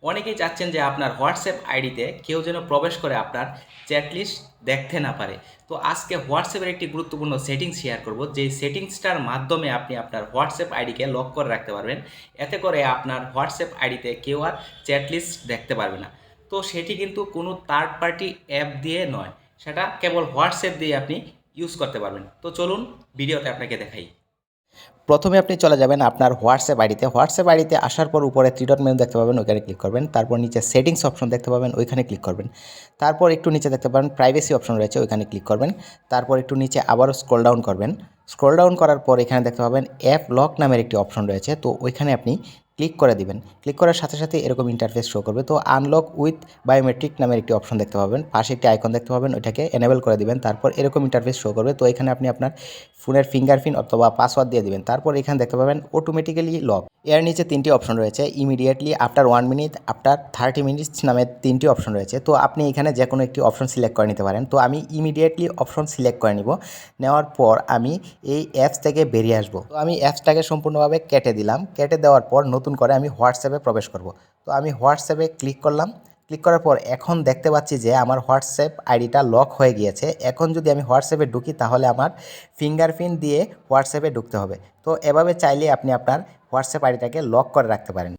অনেকেই চাচ্ছেন যে আপনার হোয়াটসঅ্যাপ আইডিতে কেউ যেন প্রবেশ করে আপনার চ্যাট লিস্ট দেখতে না পারে। তো আজকে হোয়াটসঅ্যাপের একটি গুরুত্বপূর্ণ সেটিংস শেয়ার করব, যেই সেটিংসটার মাধ্যমে আপনি আপনার হোয়াটসঅ্যাপ আইডিকে লক করে রাখতে পারবেন। এতে করে আপনার হোয়াটসঅ্যাপ আইডিতে কেউ আর চ্যাট লিস্ট দেখতে পারবে না। তো সেটি কিন্তু কোনো থার্ড পার্টি অ্যাপ দিয়ে নয়, সেটা কেবল হোয়াটসঅ্যাপ দিয়ে আপনি ইউজ করতে পারবেন। তো চলুন ভিডিওতে আপনাকে দেখাই। প্রথমে আপনি চলে যাবেন আপনার হোয়াটসঅ্যাপ আইডিতে। হোয়াটসঅ্যাপ আইডিতে আসার পর উপরে থ্রি ডট মেনু দেখতে পাবেন, ওইখানে ক্লিক করবেন। তারপর নিচে সেটিংস অপশন দেখতে পাবেন, ওইখানে ক্লিক করবেন। তারপর একটু নিচে দেখতে পাবেন প্রাইভেসি অপশন রয়েছে, ওইখানে ক্লিক করবেন। তারপর একটু নিচে আবারও স্ক্রল ডাউন করবেন। স্ক্রল ডাউন করার পর এখানে দেখতে পাবেন অ্যাপ লক নামের একটি অপশন রয়েছে, তো ওইখানে আপনি ক্লিক করে দিবেন। ক্লিক করার সাথে সাথে এরকম ইন্টারফেস শো করবে। তো আনলক উইথ বায়োমেট্রিক নামের একটি অপশন দেখতে পাবেন, পাশে একটি আইকন দেখতে পাবেন, ওইটাকে এনেবল করে দিবেন। তারপর এরকম ইন্টারফেস শো করবে। তো এখানে আপনি আপনার ফোনের ফিঙ্গারপ্রিন্ট অথবা পাসওয়ার্ড দিয়ে দিবেন। তারপর এখানে দেখতে পাবেন অটোমেটিক্যালি লক। এর নিচে তিনটি অপশন রয়েছে, immediately, after 1 minute, after 30 minutes নামে তিনটি অপশন রয়েছে। তো আপনি এখানে যে কোনো একটি অপশন সিলেক্ট করে নিতে পারেন। তো আমি ইমিডিয়েটলি অপশন সিলেক্ট করে নিব। নেওয়ার পর আমি এই অ্যাপস থেকে বেরিয়ে আসবো। তো আমি অ্যাপসটাকে সম্পূর্ণভাবে কেটে দিলাম। কেটে দেওয়ার পর নতুন করে আমি হোয়াটসঅ্যাপে প্রবেশ করব। তো আমি হোয়াটসঅ্যাপে ক্লিক করলাম। ক্লিক করার পর এখন দেখতে পাচ্ছি যে আমার হোয়াটসঅ্যাপ আইডিটা লক হয়ে গিয়েছে। এখন যদি আমি হোয়াটসঅ্যাপে ঢুকি তাহলে আমার ফিঙ্গারপ্রিন্ট দিয়ে হোয়াটসঅ্যাপে ঢুকতে হবে। তো এভাবে চাইলে আপনি আপনার হোয়াটসঅ্যাপ আইডিটাকে লক করে রাখতে পারেন।